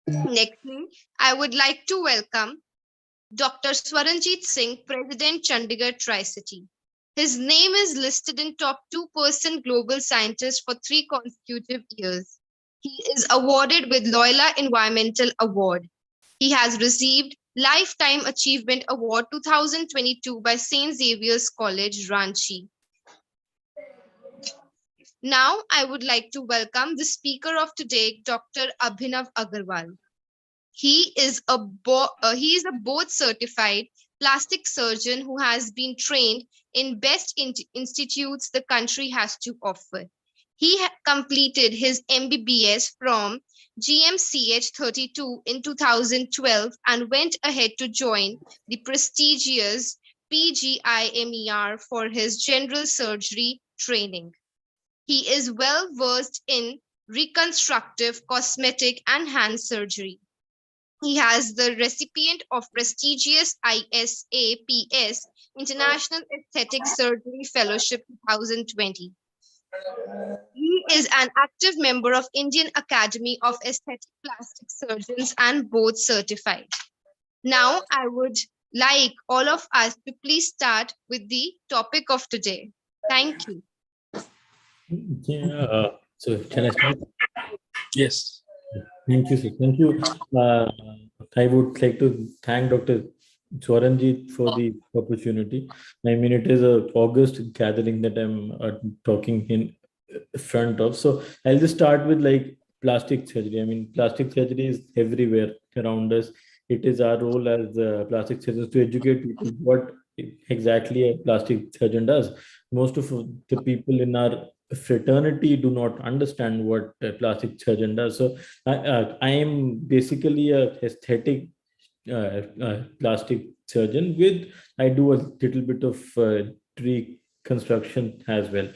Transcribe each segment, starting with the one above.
Nextly, I would like to welcome Dr. Swaranjit Singh, President Chandigarh Tri-City. His name is listed in top 2% global scientists for 3 consecutive years. He is awarded with Loyola Environmental Award. He has received Lifetime Achievement Award 2022 by St. Xavier's College, Ranchi. Now, I would like to welcome the speaker of today, Dr. Abhinav Agarwal. He is a board certified plastic surgeon who has been trained in best institutes the country has to offer. He completed his MBBS from GMCH 32 in 2012 and went ahead to join the prestigious PGIMER for his general surgery training. He is well versed in reconstructive, cosmetic, and hand surgery. He has the recipient of prestigious ISAPS International Aesthetic Surgery Fellowship 2020. He is an active member of Indian Academy of Aesthetic Plastic Surgeons and board certified. Now I would like all of us to please start with the topic of today. Thank you. Yeah, so can I start? Yes. Thank you, sir. Thank you. I would like to thank Dr. Swaranjit for the opportunity. I mean, it is a August gathering that I'm talking in front of. So I'll just start with like plastic surgery. I mean, plastic surgery is everywhere around us. It is our role as plastic surgeons to educate people what exactly a plastic surgeon does. Most of the people in our fraternity do not understand what a plastic surgeon does. So I am basically a aesthetic plastic surgeon with I do a little bit of reconstruction as well.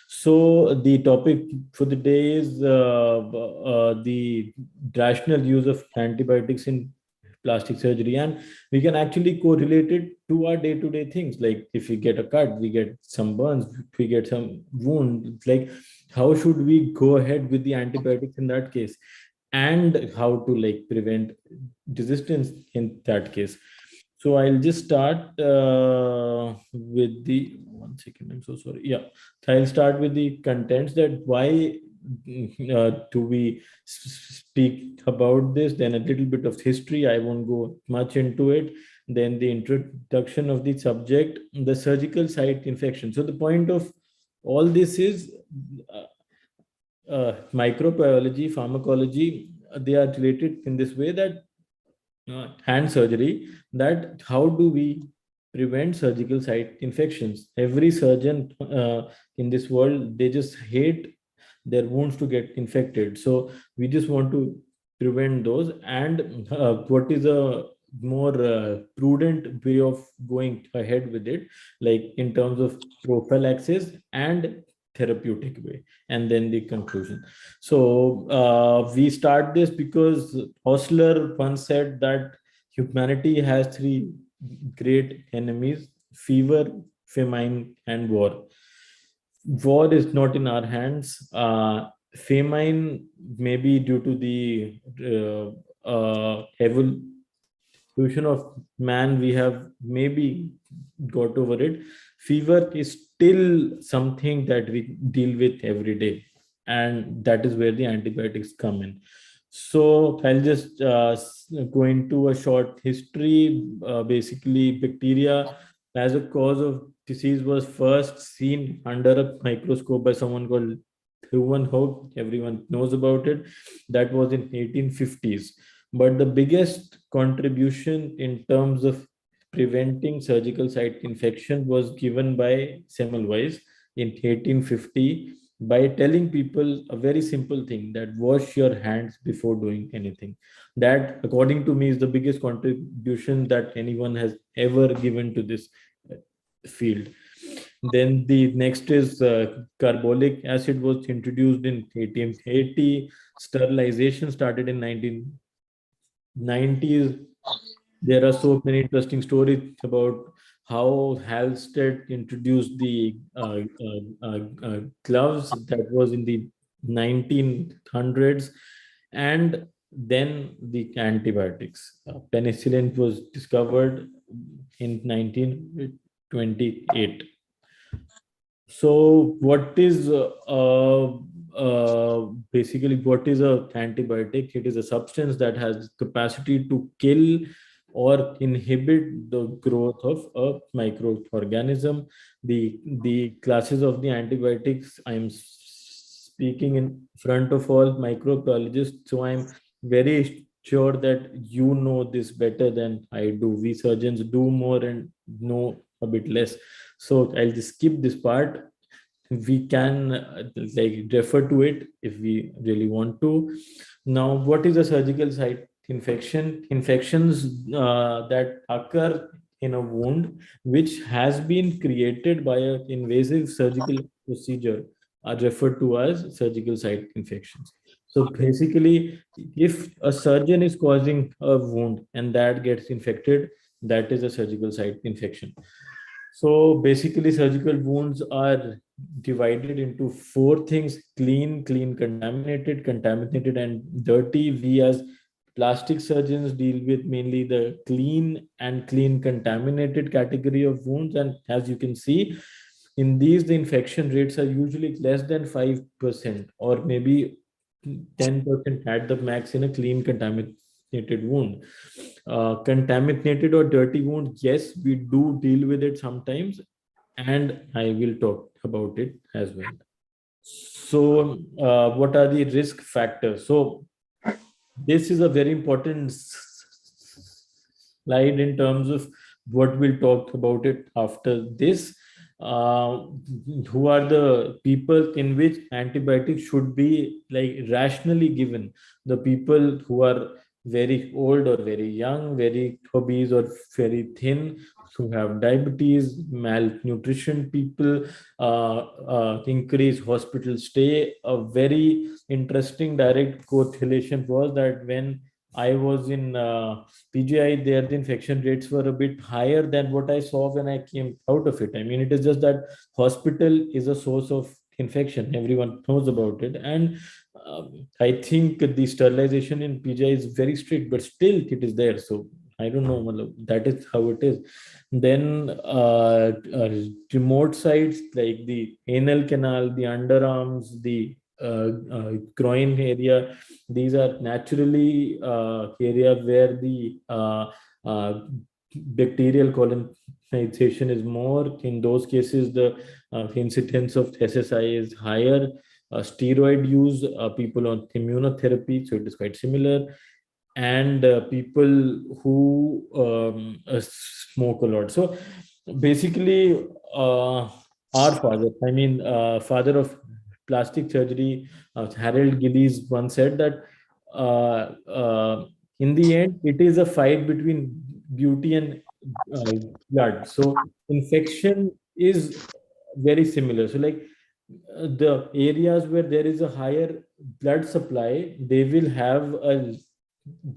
So the topic for the day is the rational use of antibiotics in plastic surgery, and we can actually correlate it to our day-to-day things. Like if we get a cut, we get some burns, we get some wound. It's like how should we go ahead with the antibiotics in that case, and how to like prevent resistance in that case. So I'll just start with the one second. I'm so sorry. Yeah, so I'll start with the contents that why do we speak about this. Then a little bit of history. I won't go much into it. Then the introduction of the subject, the surgical site infection. So the point of all this is microbiology, pharmacology. They are related in this way that hand surgery, that how do we prevent surgical site infections. Every surgeon in this world, they just hate their wounds to get infected, so we just want to prevent those. And what is a more prudent way of going ahead with it, like in terms of prophylaxis and therapeutic way, and then the conclusion. So we start this because Hostler once said that humanity has three great enemies: fever, famine, and war. War is not in our hands. Famine, maybe due to the evolution of man, we have maybe got over it. Fever is still something that we deal with every day, and that is where the antibiotics come in. So I'll just go into a short history. Basically, bacteria as a cause of disease was first seen under a microscope by someone called Hook. Everyone knows about it. That was in 1850s. But the biggest contribution in terms of preventing surgical site infection was given by Semmelweis in 1850 by telling people a very simple thing, that wash your hands before doing anything. That, according to me, is the biggest contribution that anyone has ever given to this field. Then the next is carbolic acid was introduced in 1880. Sterilization started in 1990s. There are so many interesting stories about how Halstead introduced the gloves. That was in the 1900s. And Then the antibiotics. Penicillin was discovered in 1928. So, what is basically what is a antibiotic? It is a substance that has capacity to kill or inhibit the growth of a microorganism. The classes of the antibiotics, I am speaking in front of all microbiologists, so I'm very sure that you know this better than I do. We surgeons do more and know a bit less, so I'll just skip this part. We can like refer to it if we really want to. Now, what is a surgical site infection? Infections that occur in a wound which has been created by an invasive surgical procedure are referred to as surgical site infections. So basically, if a surgeon is causing a wound and that gets infected, that is a surgical site infection. So basically, surgical wounds are divided into four things: clean, clean, contaminated, contaminated, and dirty. We as plastic surgeons deal with mainly the clean and clean contaminated category of wounds. And as you can see, in these, the infection rates are usually less than 5% or maybe 10% at the max in a clean contaminated wound. Contaminated or dirty wound, yes, we do deal with it sometimes, and I will talk about it as well. So, what are the risk factors? So, this is a very important slide in terms of what we'll talk about it after this. Uh, who are the people in which antibiotics should be like rationally given? The people who are very old or very young, very obese or very thin, who have diabetes, malnutrition people, increased hospital stay. A very interesting direct correlation was that when I was in PGI, there the infection rates were a bit higher than what I saw when I came out of it. I mean, it is just that hospital is a source of infection. Everyone knows about it. And I think the sterilization in PGI is very strict, but still it is there. So I don't know. That is how it is. Then remote sites like the anal canal, the underarms, the groin area, these are naturally area where the bacterial colonization is more. In those cases, the incidence of SSI is higher. Steroid use, people on immunotherapy, so it is quite similar. And people who smoke a lot. So basically, our father, I mean, father of plastic surgery, Harold Gillies, once said that in the end, it is a fight between beauty and blood. So infection is very similar. So like the areas where there is a higher blood supply, they will have a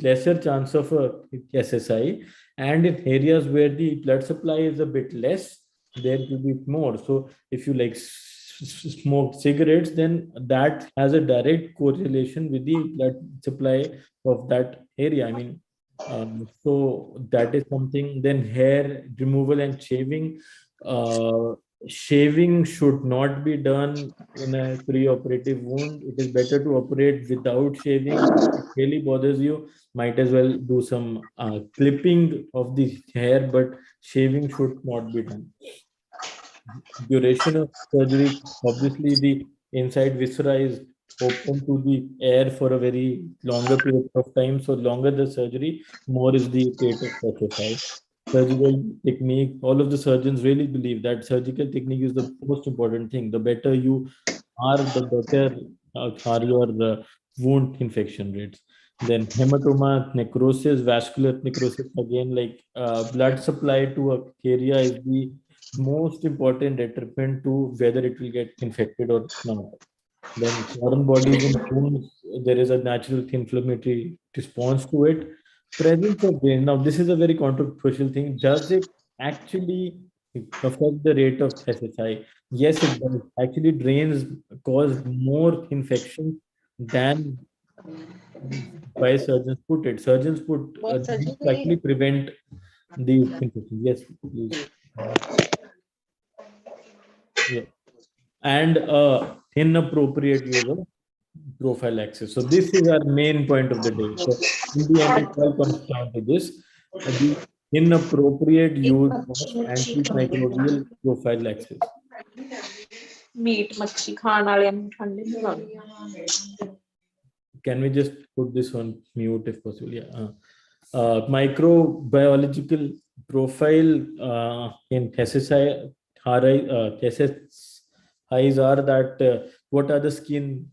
lesser chance of a SSI, and in areas where the blood supply is a bit less, there will be more. So if you like smoke cigarettes, then that has a direct correlation with the blood supply of that area. I mean, so that is something. Then hair removal and shaving. Shaving should not be done in a pre-operative wound. It is better to operate without shaving. If it really bothers you, might as well do some clipping of the hair, but shaving should not be done. Duration of surgery, obviously the inside viscera is open to the air for a very longer period of time. So longer the surgery, more is the rate of SSI. Surgical technique, all of the surgeons really believe that surgical technique is the most important thing. The better you are, the better are your wound infection rates. Then hematoma, necrosis, vascular necrosis, again, like blood supply to a area is the most important determinant to whether it will get infected or not. Then foreign bodies in wounds, there is a natural inflammatory response to it. Presence of brain. Now, this is a very controversial thing. Does it actually affect the rate of SSI? Yes, it does. Actually, drains cause more infection than Why surgeons put it? Surgeons put बहुत these surgery to हुई actually prevent the infection. Yes, please. Yeah. And inappropriate use of prophylaxis. So this is our main point of the day. So in the end, it all comes down to this: the inappropriate एक use of मच्छी मच्छी खांदे antimicrobial prophylaxis. Meet मच्छी खाण वाले ठंडे नहीं लगदी Can we just put this on mute if possible? Yeah. Microbiological profile in SSIs are that what are the skin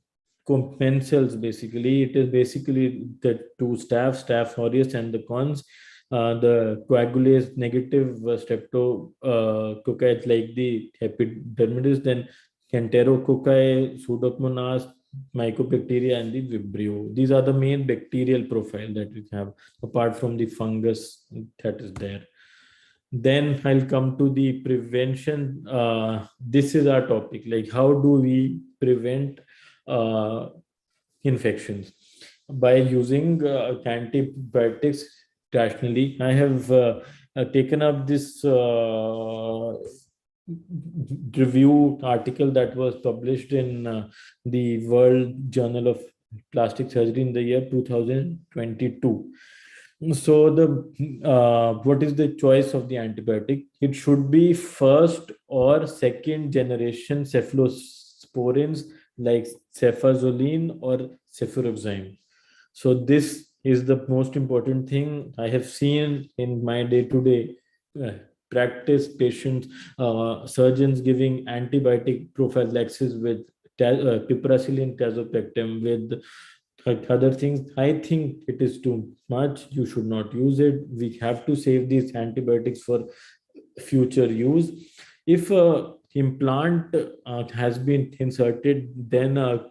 commensals basically? It is basically the two staph aureus and the cons. The coagulase negative streptococci like the epidermidis, then enterococci, pseudomonas, mycobacteria, and the vibrio. These are the main bacterial profile that we have, apart from the fungus that is there. Then I'll come to the prevention. This is our topic, like how do we prevent uh, infections by using antibiotics rationally. I have taken up this review article that was published in the World Journal of Plastic Surgery in the year 2022. So the what is the choice of the antibiotic? It should be first or second generation cephalosporins like cefazolin or cefuroxime. So this is the most important thing I have seen in my day-to-day practice. Patients, surgeons giving antibiotic prophylaxis with piperacillin tazobactam with other things. I think it is too much. You should not use it. We have to save these antibiotics for future use. If a implant has been inserted, then a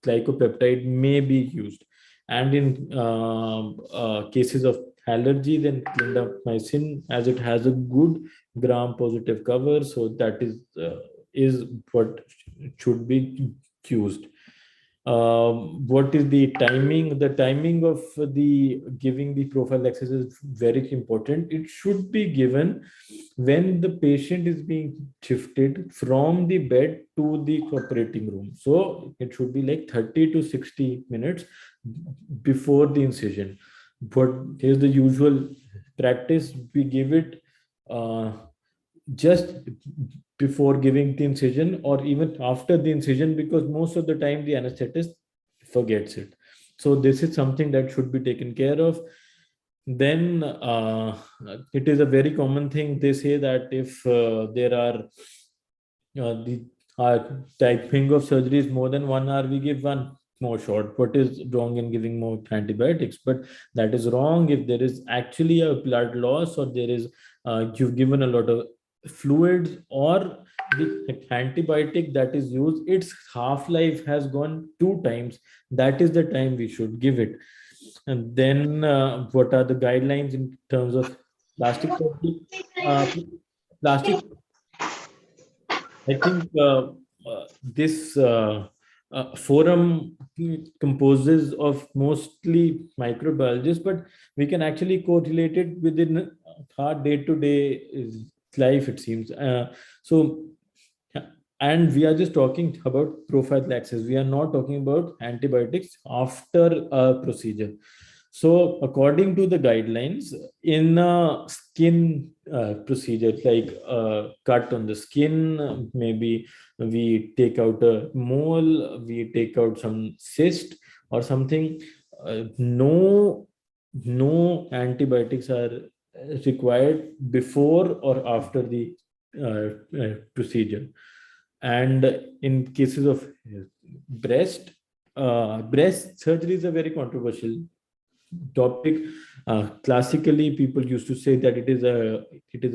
glycopeptide may be used. And in cases of allergy, then clindamycin, as it has a good gram positive cover, so that is what should be used. What is the timing? The timing of the giving the prophylaxis is very important. It should be given when the patient is being shifted from the bed to the operating room. So it should be like 30 to 60 minutes before the incision. But here's the usual practice: we give it just before giving the incision or even after the incision, because most of the time the anesthetist forgets it. So this is something that should be taken care of. Then it is a very common thing. They say that if there are the typing of surgeries more than 1 hour, we give one more shot. What is wrong in giving more antibiotics? But that is wrong if there is actually a blood loss, or there is you've given a lot of fluids, or the antibiotic that is used, its half life has gone 2 times. That is the time we should give it. And then what are the guidelines in terms of plastic surgery? Plastic, I think this forum composes of mostly microbiologists, but we can actually correlate it within our day-to-day life, it seems. So, and we are just talking about prophylaxis. We are not talking about antibiotics after a procedure. So, according to the guidelines, in a skin procedure, like a cut on the skin, maybe we take out a mole, we take out some cyst or something. No antibiotics are required before or after the procedure. And in cases of breast surgery is a very controversial topic. Classically, people used to say that it is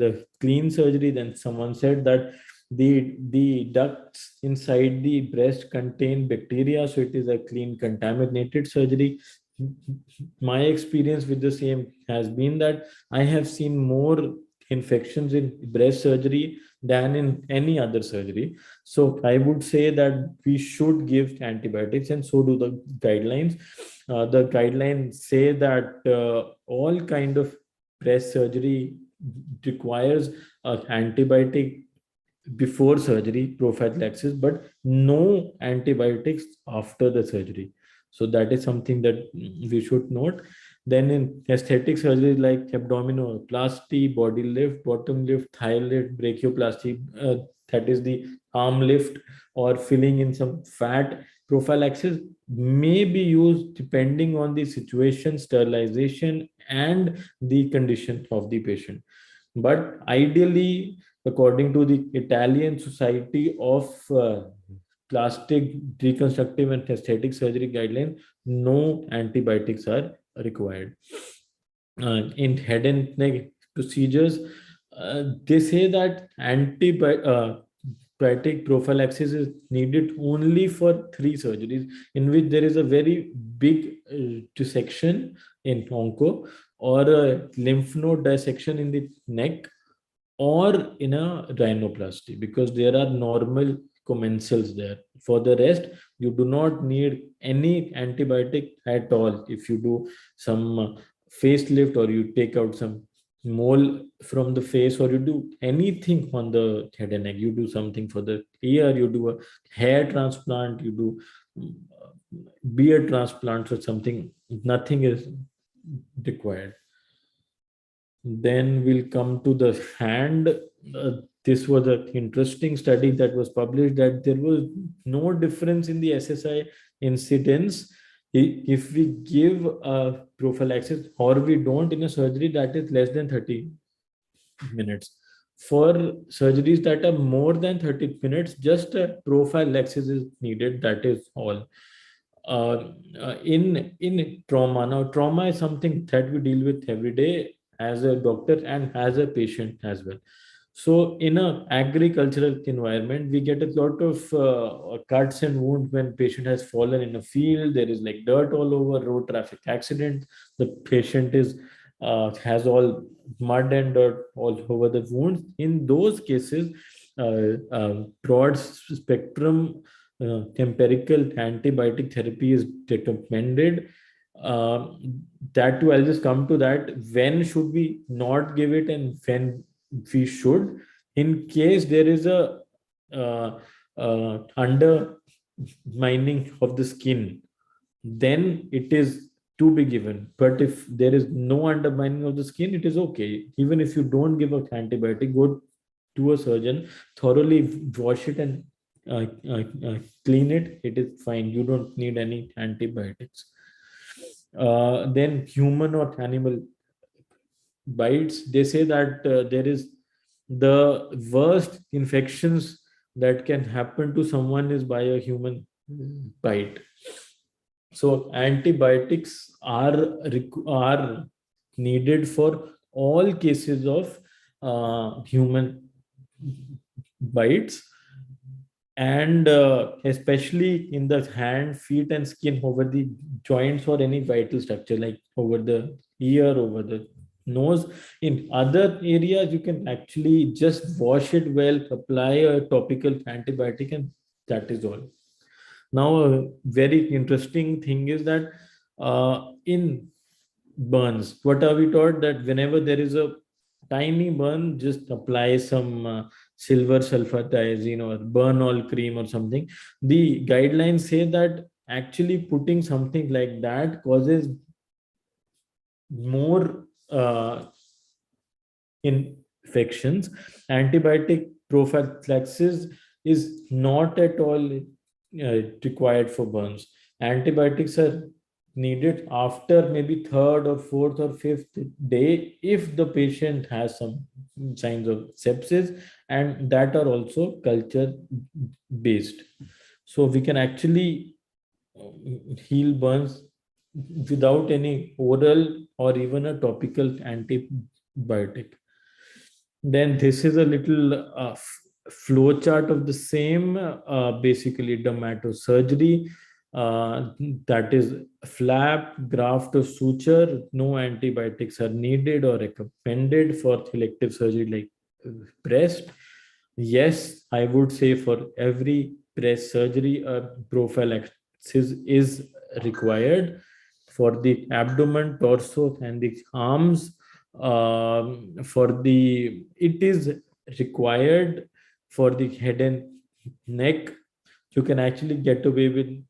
a clean surgery. Then someone said that the ducts inside the breast contain bacteria, so it is a clean contaminated surgery. My experience with the same has been that I have seen more infections in breast surgery than in any other surgery. So I would say that we should give antibiotics, and so do the guidelines. The guidelines say that all kind of breast surgery requires antibiotic before surgery prophylaxis, but no antibiotics after the surgery. So that is something that we should note. Then in aesthetic surgeries like abdominoplasty, body lift, bottom lift, thigh lift, brachioplasty, that is the arm lift, or filling in some fat, prophylaxis may be used depending on the situation, sterilization, and the condition of the patient. But ideally, according to the Italian Society of Plastic Reconstructive and Aesthetic Surgery guidelines, no antibiotics are required. In head and neck procedures, they say that antibiotic prophylaxis is needed only for 3 surgeries in which there is a very big dissection in onco, or a lymph node dissection in the neck, or in a rhinoplasty, because there are normal commensals there. For the rest, you do not need any antibiotic at all. If you do some facelift, or you take out some mole from the face, or you do anything on the head and neck, you do something for the ear, you do a hair transplant, you do beard transplant or something, nothing is required. Then we'll come to the hand. This was an interesting study that was published, that there was no difference in the SSI incidence if we give a prophylaxis or we don't in a surgery that is less than 30 minutes. For surgeries that are more than 30 minutes, just a prophylaxis is needed. That is all. In trauma, now trauma is something that we deal with every day as a doctor and as a patient as well. So in a agricultural environment, we get a lot of cuts and wounds when patient has fallen in a field. There is like dirt all over, road traffic accident. The patient is has all mud and dirt all over the wounds. In those cases, broad spectrum empirical antibiotic therapy is recommended. Uh, that too, I'll just come to that. When should we not give it, and when we should? In case there is a undermining of the skin, then it is to be given. But if there is no undermining of the skin, it is okay. Even if you don't give an antibiotic, go to a surgeon, thoroughly wash it, and clean it. It is fine. You don't need any antibiotics. Then human or animal bites, they say that there is the worst infections that can happen to someone is by a human bite. So antibiotics are needed for all cases of human bites, and especially in the hand, feet, and skin over the joints or any vital structure like over the ear, over the nose. In other areas, you can actually just wash it well, apply a topical antibiotic, and that is all. Now, a very interesting thing is that in burns, what are we taught? That whenever there is a tiny burn, just apply some silver sulfathiazine or burn all cream or something. The guidelines say that actually putting something like that causes more infections. Antibiotic prophylaxis is not at all required for burns. Antibiotics are needed after maybe third or fourth or fifth day if the patient has some signs of sepsis, and that are also culture based. So we can actually heal burns without any oral or even a topical antibiotic. Then this is a little flow chart of the same, basically dermatosurgery. that is flap, graft, or suture. No antibiotics are needed or recommended for elective surgery like breast. Yes, I would say for every breast surgery, a prophylaxis is required. For the abdomen, torso, and the arms, for the it is required. For the head and neck, you can actually get away with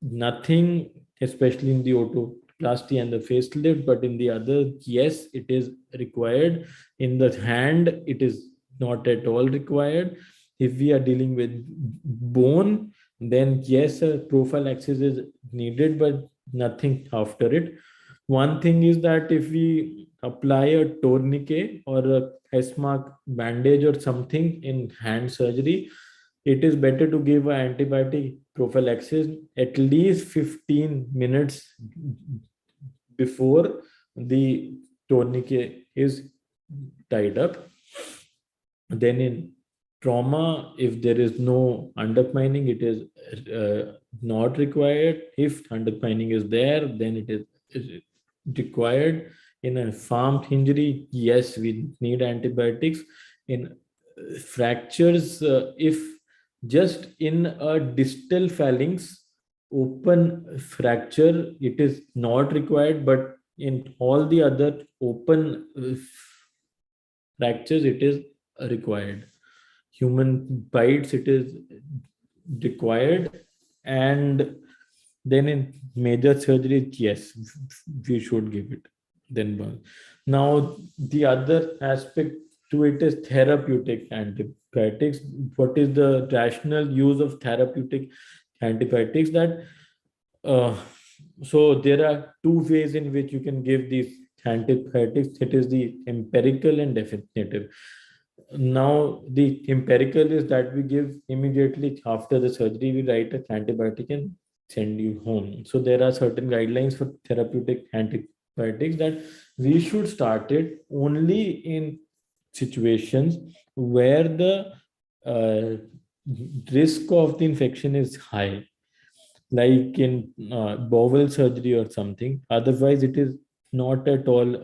nothing, especially in the otoplasty and the facelift. But in the other, yes, it is required. In the hand, it is not at all required. If we are dealing with bone, then yes, a prophylaxis is needed, but nothing after it. One thing is that if we apply a tourniquet or a S-mark bandage or something in hand surgery, it is better to give an antibiotic prophylaxis at least 15 minutes before the tourniquet is tied up. Then in trauma, if there is no undermining, it is not required. If undermining is there, then it is required. In a farmed injury, yes, we need antibiotics. In fractures, if just in a distal phalanx open fracture, it is not required, but in all the other open fractures, it is required. Human bites, it is required. And then in major surgeries, yes, we should give it. Then burn. Now, the other aspect to it is therapeutic antibiotics. What is the rational use of therapeutic antibiotics? That so there are two ways in which you can give these antibiotics. It is the empirical and definitive. Now, the empirical is that we give immediately after the surgery, we write an antibiotic and send you home. So there are certain guidelines for therapeutic antibiotics that we should start it only in situations where the uh, risk of the infection is high, like in bowel surgery or something. Otherwise, it is not at all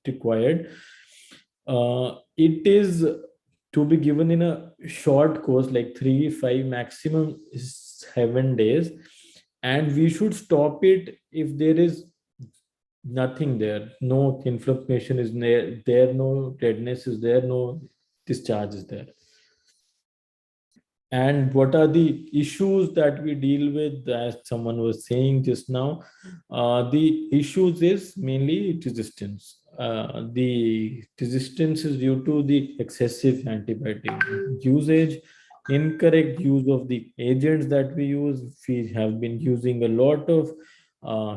required. It is to be given in a short course, like 3, 5, maximum 7 days, and we should stop it if there is nothing there, no inflammation is there, no redness is there, no discharge is there. And what are the issues that we deal with? As someone was saying just now, the issues is mainly resistance. The resistance is due to the excessive antibiotic usage, incorrect use of the agents that we use. We have been using a lot of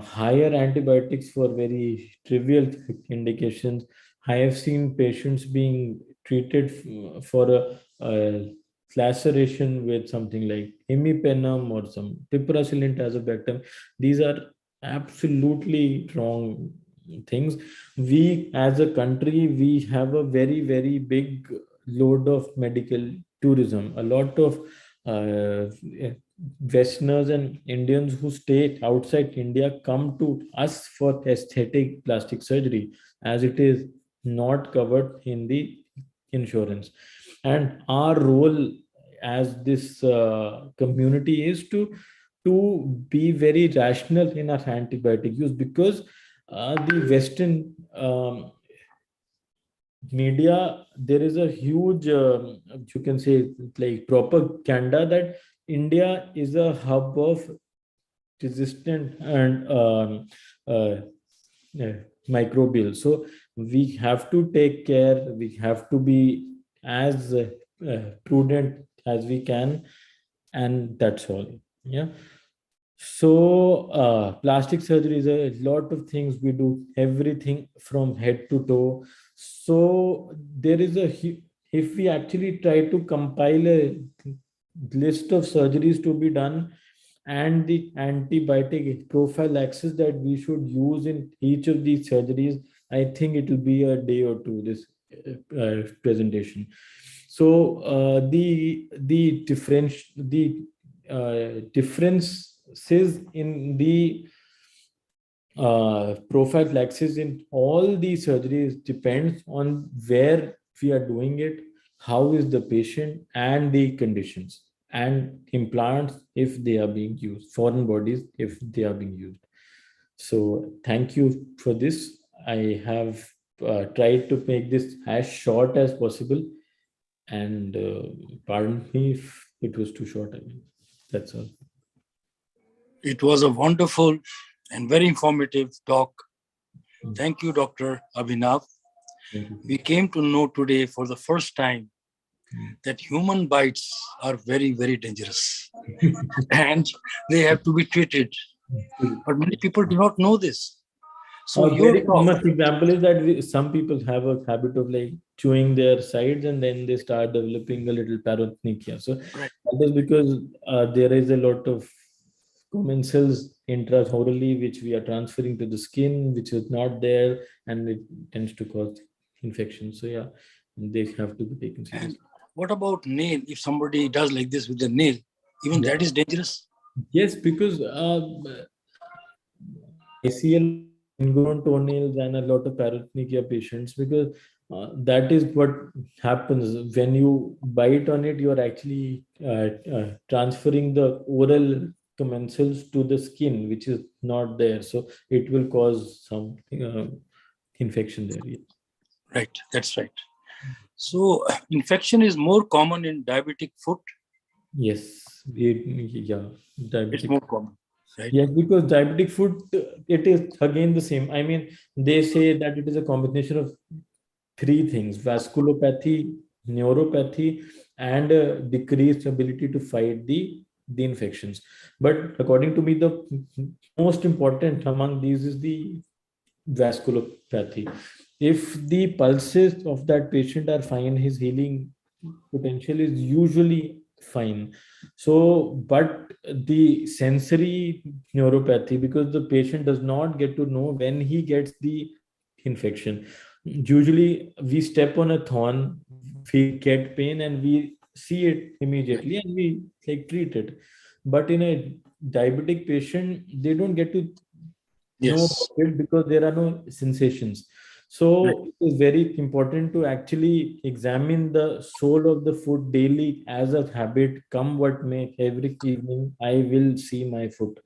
higher antibiotics for very trivial indications. I have seen patients being treated for a laceration with something like imipenem or some piperacillin tazobactam. These are absolutely wrong things. We as a country, we have a very big load of medical tourism. A lot of uh, Westerners and Indians who stay outside India come to us for aesthetic plastic surgery, as it is not covered in the insurance. And our role as this community is to be very rational in our antibiotic use, because the Western media, there is a huge you can say like propaganda that India is a hub of resistant and uh, uh, microbial. So we have to take care, we have to be as prudent as we can, and that's all. Yeah. So plastic surgery is a lot of things. We do everything from head to toe. So there is if we actually try to compile a list of surgeries to be done and the antibiotic prophylaxis that we should use in each of these surgeries, I think it will be a day or two, this presentation. So the differences in the prophylaxis in all these surgeries depends on where we are doing it, how is the patient, and the conditions, and implants if they are being used, foreign bodies if they are being used. So thank you for this. I have tried to make this as short as possible, and pardon me if it was too short. I mean, that's all. It was a wonderful and very informative talk. Thank you, Dr. Abhinav. Thank you. We came to know today for the first time that human bites are very, very dangerous and they have to be treated. But many people do not know this. So A your very talk, common example is that some people have a habit of like chewing their sides and then they start developing a little paronychia. So right, that is because there is a lot of commensals intraorally which we are transferring to the skin, which is not there, and it tends to cause infection. So yeah, they have to be taken and seriously. what about nail? If somebody does like this with the nail, even Yeah. that is dangerous? Yes, because I see a lot of ingrown toenails and a lot of paronychia patients because that is what happens when you bite on it. You are actually transferring the oral commensals to the skin, which is not there. So it will cause some infection there. Yes. Right, that's right. So infection is more common in diabetic foot. Yes. Yeah. It's Diabetic. more common, right? Yes, because diabetic foot, it is again the same. I mean, they say that it is a combination of three things: vasculopathy, neuropathy, and decreased ability to fight the infections. But according to me, the most important among these is the vasculopathy. If the pulses of that patient are fine, his healing potential is usually fine. So, but the sensory neuropathy, because the patient does not get to know when he gets the infection. Usually, we step on a thorn, we get pain, and we see it immediately, and we like treat it. But in a diabetic patient, they don't get to know Yes, about it because there are no sensations. right. So it is very important to actually examine the sole of the foot daily as a habit. Come what may, every evening I will see my foot.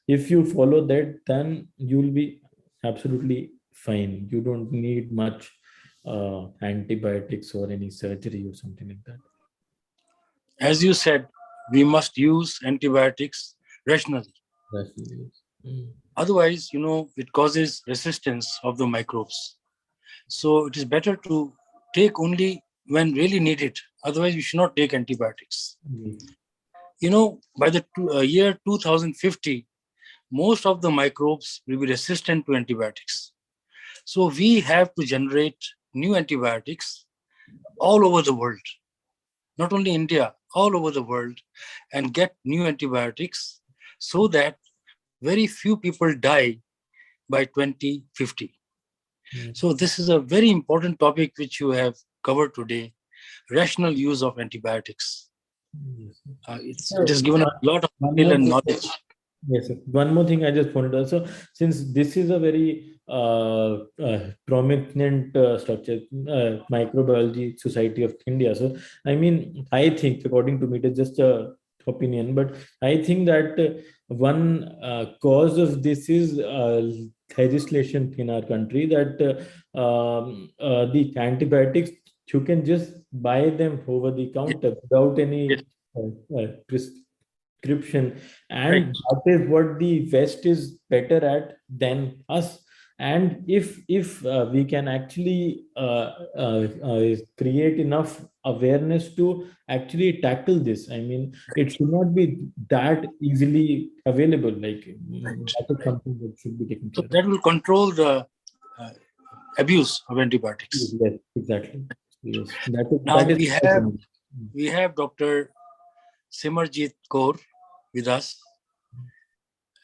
If you follow that, then you will be absolutely fine. You don't need much antibiotics or any surgery or something like that. As you said, we must use antibiotics rationally. That's really is. Otherwise, it causes resistance of the microbes. So it is better to take only when really needed. Otherwise, we should not take antibiotics. By the year 2050, most of the microbes will be resistant to antibiotics. So we have to generate new antibiotics all over the world, not only India, all over the world, and get new antibiotics so that very few people die by 2050. So this is a very important topic which you have covered today, rational use of antibiotics. It has given a lot of One skill more and thing. knowledge. Yes, sir. One more thing I just wanted to also, since this is a very prominent structure, Microbiology Society of India. So, I mean, I think, according to me, it is just a opinion, but I think that one cause of this is legislation in our country that the antibiotics, you can just buy them over the counter without Yes, any prescription, right. and that is what the West is better at than us. And if we can actually create enough awareness to actually tackle this, I mean, it should not be that easily available. Like that is Right. something that should be taken So care of. that will control the uh, abuse of antibiotics. Yes, exactly. Yes, Now that is. we have Dr. Simarjit Kaur with us.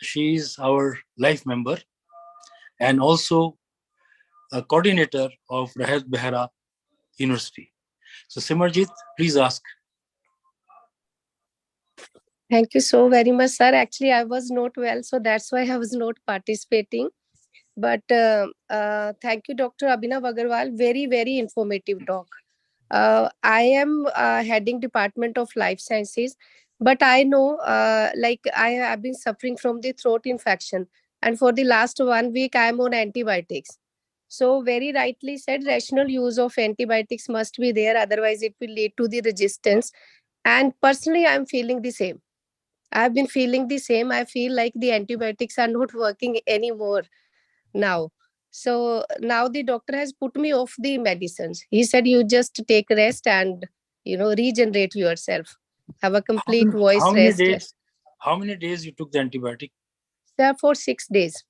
She is our life member and also a coordinator of Rahat Behra University. So Simarjit, please ask. Thank you so very much, sir. Actually, I was not well, so that's why I was not participating. But thank you, Dr. Abhinav Agarwal. Very, very informative talk. I am heading Department of Life Sciences, but I know, like I have been suffering from the throat infection, and for the last 1 week, I am on antibiotics. So, very rightly said, rational use of antibiotics must be there, otherwise, it will lead to the resistance. And personally, I am feeling the same. I've been feeling the same. I feel like the antibiotics are not working anymore now. So now the doctor has put me off the medicines. He said, you just take rest and, regenerate yourself. Have a How, complete voice how many rest. days? How many days you took the antibiotic? So for 6 days.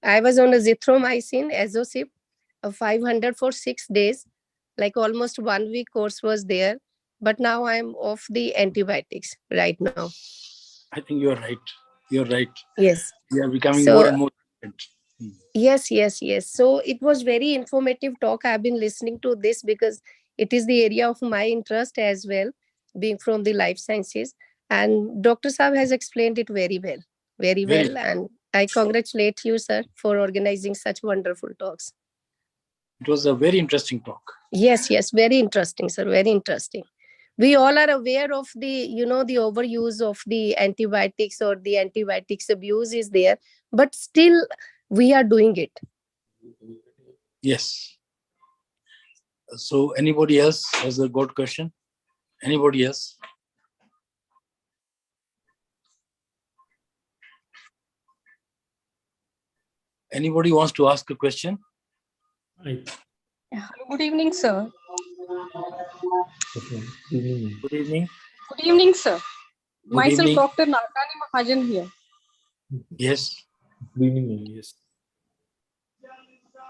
I was on azithromycin, azosip, 500 for 6 days. Like almost 1 week course was there. But now I'm off the antibiotics right now. I think you're right. You're right. Yes. We are becoming So, more and more. yes, yes, yes. So it was very informative talk. I've been listening to this because it is the area of my interest as well, being from the life sciences. And Dr. Saab has explained it very well, very Very well. And I congratulate you, sir, for organizing such wonderful talks. It was a very interesting talk. Yes, yes, very interesting, sir, very interesting. We all are aware of the, the overuse of the antibiotics or the antibiotics abuse is there, but still we are doing it. Yes. So anybody else has a good question? Anybody else? Anybody wants to ask a question? Good evening, sir. Good evening. Good evening. Good evening, sir. Good Myself, evening. Dr. Narkani Mahajan here. Good Yes. evening. Yes.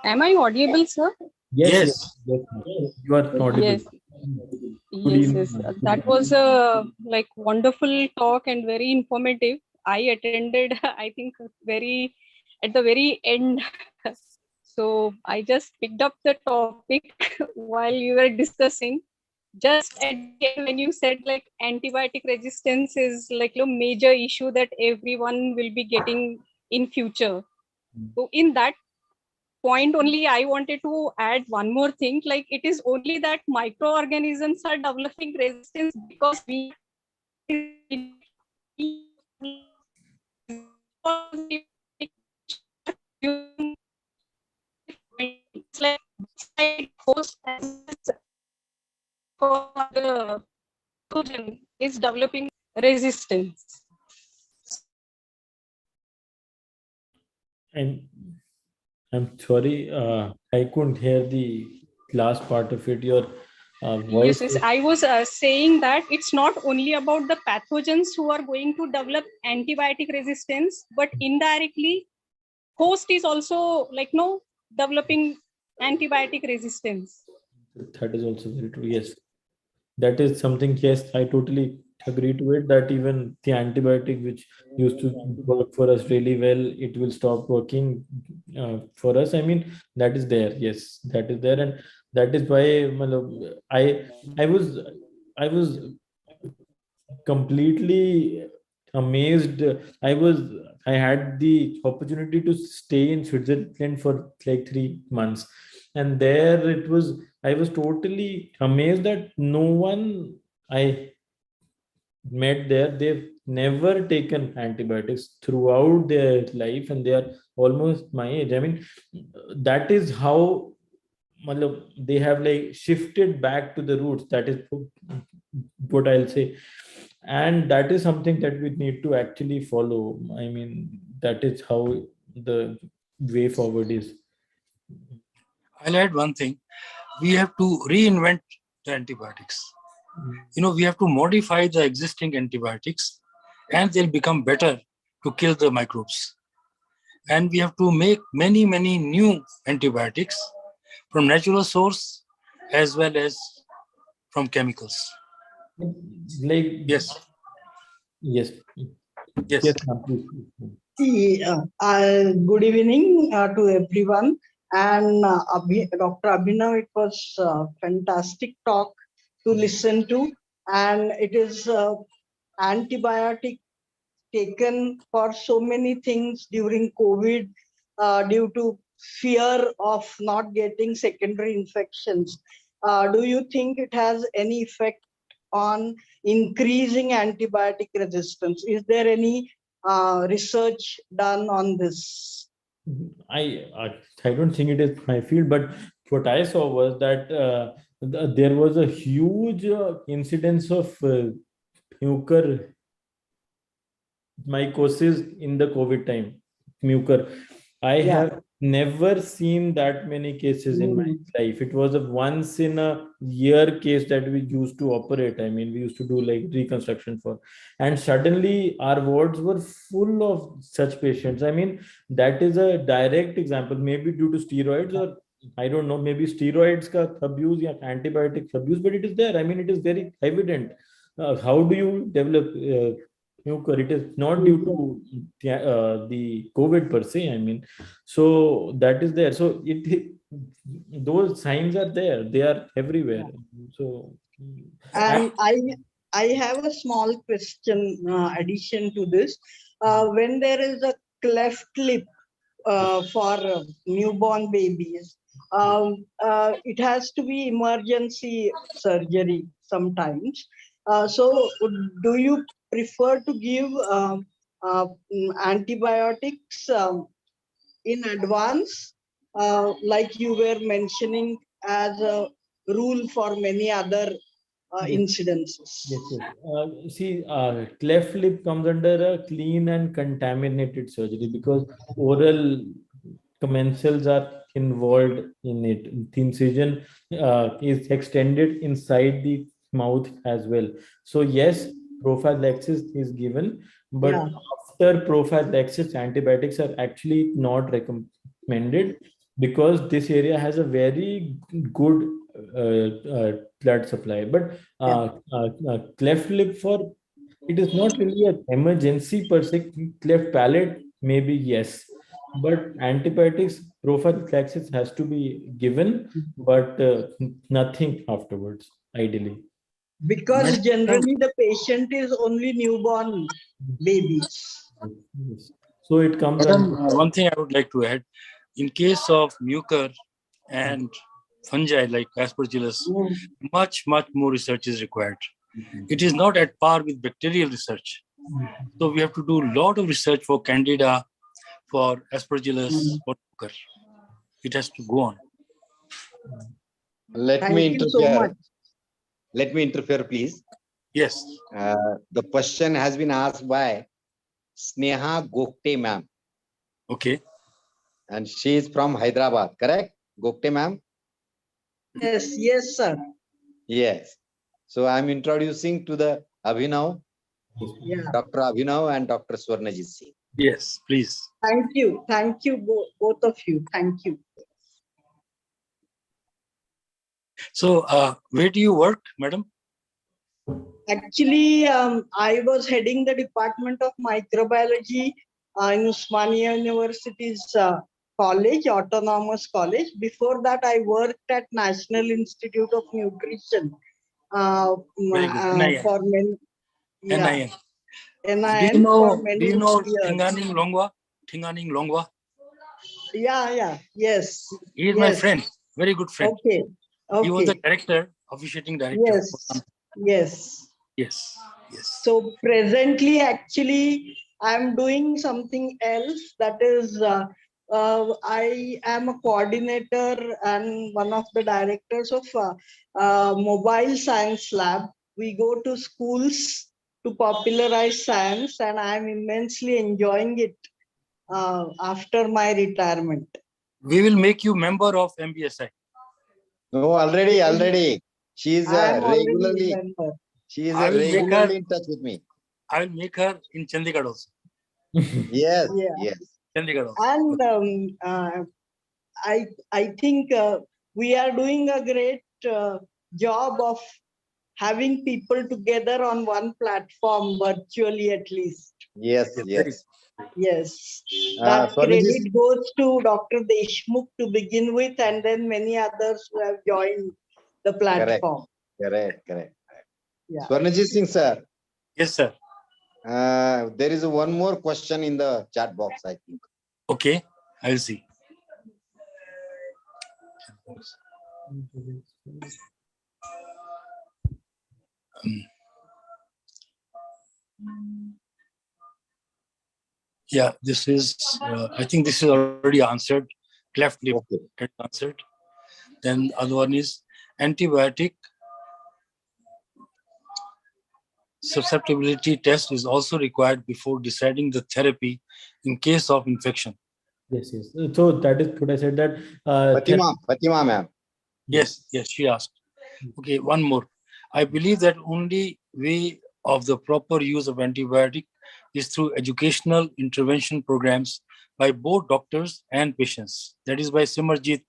Am I audible, sir? Yes. Yes. Yes. You are audible. Yes. Good Yes, evening. yes. That was a wonderful talk and very informative. I attended, I think, at the very end. So I just picked up the topic while you were discussing. Just at the end, when you said antibiotic resistance is a major issue that everyone will be getting in future. So in that point only, I wanted to add one more thing. It is only that microorganisms are developing resistance because we it's like host for the pathogen is developing resistance. And I'm sorry, I couldn't hear the last part of it. Your voice. Yes, I was saying that it's not only about the pathogens who are going to develop antibiotic resistance, but indirectly, host is also developing antibiotic resistance. That is also very true. Yes, that is something. Yes, I totally agree to it. That even the antibiotic which used to work for us really well, it will stop working for us. I mean, that is there. Yes, that is there, and that is why matlab, I was I was completely amazed. I had the opportunity to stay in Switzerland for like 3 months, and there it was. I was totally amazed that no one I met there, they've never taken antibiotics throughout their life, and they are almost my age. I mean, that is how matlab, they have like shifted back to the roots. That is what I'll say, and that is something that we need to actually follow. I mean, that is how the way forward is. I'll add one thing. We have to reinvent the antibiotics. We have to modify the existing antibiotics and they'll become better to kill the microbes. And we have to make many, many new antibiotics from natural source as well as from chemicals. Like Yes. Yes. Yes. Yes, ma'am, please. Good evening to everyone. And Dr. Abhinav, it was a fantastic talk to listen to. And it is antibiotic taken for so many things during COVID due to fear of not getting secondary infections. Do you think it has any effect on increasing antibiotic resistance? Is there any research done on this? I don't think it is my field, but what I saw was that there was a huge incidence of mucor mycosis in the COVID time. Mucor. I have never seen that many cases in my life. It was a once in a year case that we used to operate. I mean, we used to do like reconstruction for, and suddenly our wards were full of such patients. I mean, that is a direct example, maybe due to steroids or I don't know, maybe steroids ka abuse or antibiotics abuse, but it is there. I mean, it is very evident. How do you develop mucor? It is not due to the COVID per se. I mean, so that is there. So those signs are there. They are everywhere. So And I have a small question addition to this. When there is a cleft lip for newborn babies, it has to be emergency surgery sometimes. So do you prefer to give antibiotics in advance, like you were mentioning as a rule for many other incidences? Yes, yes. See, cleft lip comes under a clean and contaminated surgery because oral commensals are involved in it. The incision is extended inside the mouth as well. So yes, prophylaxis is given, but after prophylaxis, antibiotics are actually not recommended because this area has a very good blood supply. But cleft lip for it is not really an emergency per se. Cleft palate, maybe yes, but antibiotics prophylaxis has to be given, but nothing afterwards, ideally. Because generally the patient is only newborn babies. Yes. So it comes Madam, under. one thing I would like to add, in case of mucor and fungi like Aspergillus, much more research is required. It is not at par with bacterial research. So we have to do a lot of research for Candida, for Aspergillus, for mucor. It has to go on. Let me interfere. Let me interfere, please. Yes. The question has been asked by Sneha Gokte ma'am. Okay. And she is from Hyderabad, correct? Gokte ma'am? Yes, sir. Yes. So I'm introducing to the Abhinav, Dr. Abhinav and Dr. Swarnajit Singh. Yes, please. Thank you. Thank you, both of you. Thank you. So where do you work, madam? Actually, I was heading the Department of Microbiology in Usmania University's college, Autonomous College. Before that, I worked at National Institute of Nutrition for many. NIN. NIN for many do you know years. Thinganing Longwa? Thinganing Longwa? Yes. He is my friend, very good friend. Okay. He was the director, officiating director. Yes. So presently, actually, I'm doing something else. That is, I am a coordinator and one of the directors of Mobile Science Lab. We go to schools to popularize science, and I'm immensely enjoying it after my retirement. We will make you member of MBSI. No, already. She is regularly. She is regularly in touch with me. I will make her in Chandigarh also. Yes. Chandigarh also. And I think we are doing a great job of having people together on one platform, virtually at least. Yes. That credit goes to Dr. Deshmukh to begin with, and then many others who have joined the platform. Correct. Yeah. Swarnajit Singh, sir. Yes, sir. There is one more question in the chat box, I think. Okay, I'll see. Yeah, this is, I think this is already answered. Cleft lip get answered. Then other one is antibiotic susceptibility test is also required before deciding the therapy in case of infection. Yes, yes. So that is what I said that. Fatima ma'am. Yes, she asked. Okay, one more. I believe that only way of the proper use of antibiotic is through educational intervention programs by both doctors and patients. That is by Simarjit,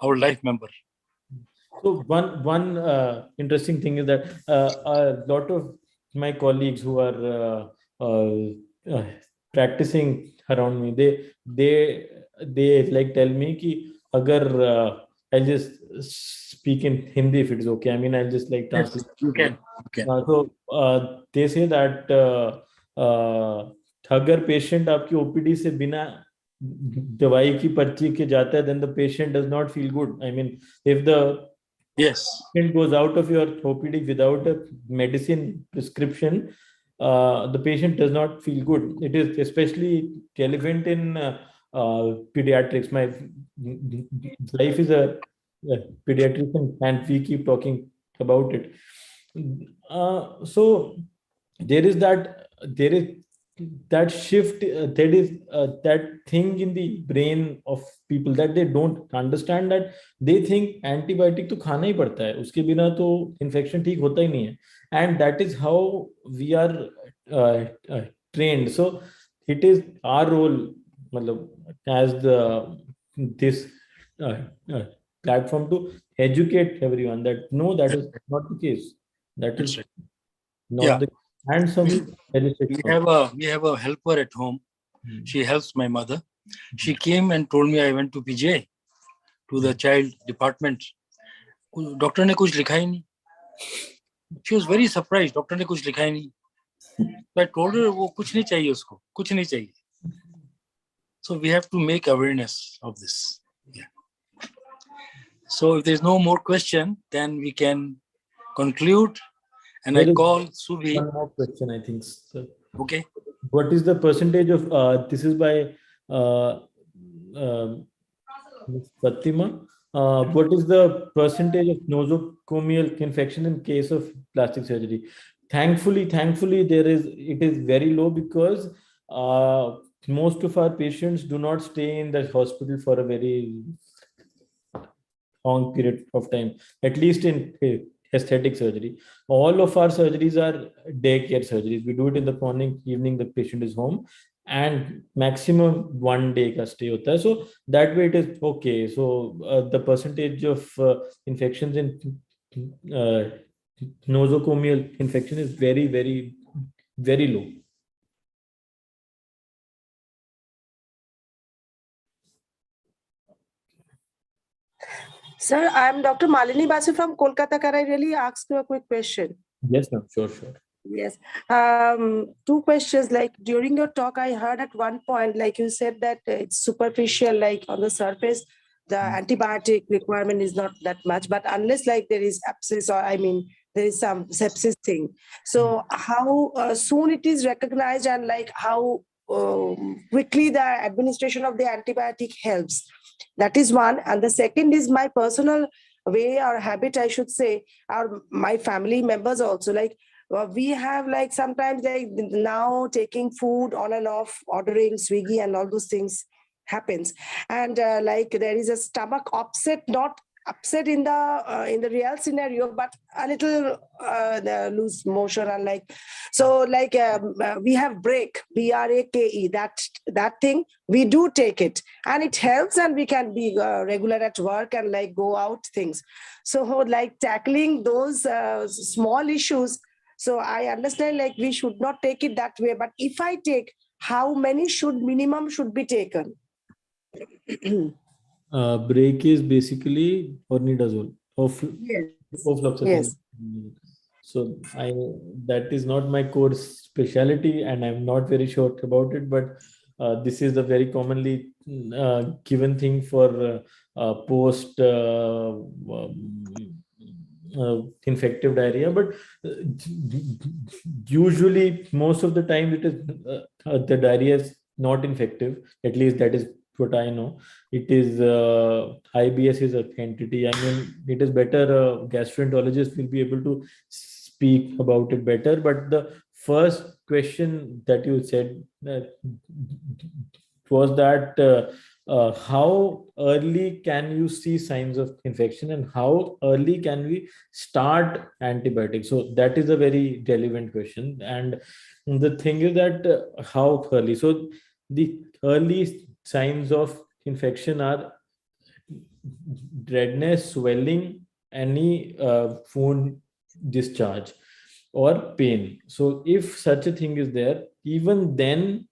our life member. So one interesting thing is that a lot of my colleagues who are practicing around me, they like tell me कि अगर I'll just speak in Hindi if it's okay. I mean, I'll just like translate. You can. So they say that अगर patient आपकी OPD से बिना दवाई की पर्ची के जाता है, then the patient does not feel good. I mean, if the patient goes out of your OPD without a medicine prescription, the patient does not feel good. It is especially relevant in pediatrics. My wife is a pediatrician, and we keep talking about it. So there is that shift, that is that thing in the brain of people that they don't understand, that they think antibiotic तो खाना ही पड़ता है, उसके बिना तो infection ठीक होता ही नहीं है, and that is how we are trained. So it is our role, मतलब, as this platform to educate everyone that no, that is not the case. That is not the. And some we have a helper at home. She helps my mother. She came and told me I went to PJ, to the child department. Doctor ने कुछ लिखा ही नहीं. She was very surprised. Doctor ने कुछ लिखा ही नहीं. So I told her वो कुछ नहीं चाहिए उसको, कुछ नहीं चाहिए. So we have to make awareness of this. Yeah. So if there's no more question, then we can conclude. And I call Subhi. One more question, I think. So, okay. What is the percentage of this is by Fatima? What is the percentage of nosocomial infection in case of plastic surgery? Thankfully, it is very low, because most of our patients do not stay in the hospital for a very long period of time, at least in aesthetic surgery. All of our surgeries are daycare surgeries. We do it in the morning, evening, the patient is home, and maximum 1 day ka stay hota hai. So that way it is okay. So the percentage of infections in nosocomial infection is very, very, very low. Sir, I'm Dr. Malini Basu from Kolkata. Can I really ask you a quick question? Yes, ma'am. Sure. Yes. 2 questions. Like during your talk, I heard at one point, like you said that it's superficial, like on the surface, the antibiotic requirement is not that much, but unless like there is abscess, or there is some sepsis thing. So how soon it is recognized, and like how quickly the administration of the antibiotic helps? That is one. And the second is my personal way or habit, I should say, or my family members also, like we have like sometimes like now taking food on and off, ordering Swiggy and all those things happens. And like there is a stomach upset, not upset in the real scenario, but a little loose motion, and like so like we have brake, BRAKE, that thing we do take it, and it helps, and we can be regular at work and like go out things. So like tackling those small issues, so I understand like we should not take it that way, but if I take, how many minimum should be taken? Break is basically ornidazole. Yes. So that is not my core specialty, and I'm not very sure about it. But this is a very commonly given thing for post infective diarrhea. But usually, most of the time, it is the diarrhea is not infective. At least that is what I know. It is IBS is a entity. I mean, it is better. Gastroenterologist will be able to speak about it better. But the first question that you said was that how early can you see signs of infection and how early can we start antibiotics? So that is a very relevant question. And the thing is that how early? So the early signs of infection are redness, swelling, any wound discharge or pain. So if such a thing is there, even then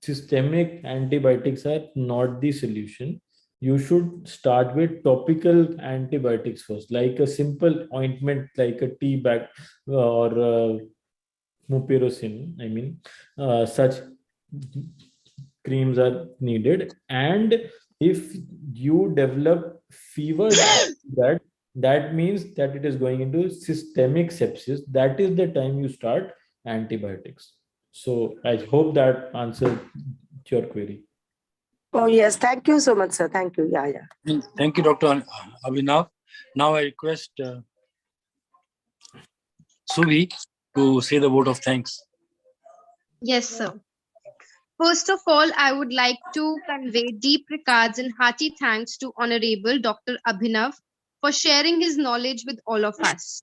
systemic antibiotics are not the solution. You should start with topical antibiotics first, like a simple ointment, like a tea bag or mupirocin. I mean, such creams are needed. And if you develop fevers after that means that it is going into systemic sepsis. That is the time you start antibiotics. So I hope that answered your query. Oh, yes. Thank you so much, sir. Thank you. Yeah. Thank you, Dr. Abhinav. Now I request Suvi to say the vote of thanks. Yes, sir. First of all, I would like to convey deep regards and hearty thanks to Honorable Dr. Abhinav for sharing his knowledge with all of us.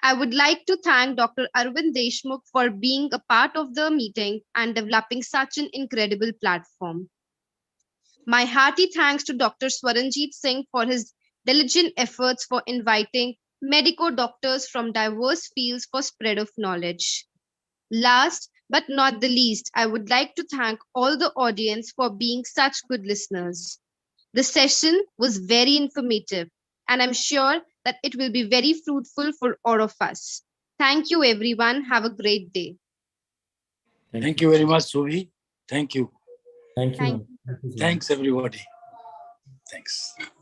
I would like to thank Dr. Arvind Deshmukh for being a part of the meeting and developing such an incredible platform. My hearty thanks to Dr. Swaranjeet Singh for his diligent efforts for inviting medico doctors from diverse fields for spread of knowledge. Last but not the least, I would like to thank all the audience for being such good listeners. The session was very informative, and I'm sure that it will be very fruitful for all of us. Thank you, everyone. Have a great day. Thank you very much, Suvi. Thank you. Thank you. Thank Ma'am. you. Thanks, everybody. Thanks.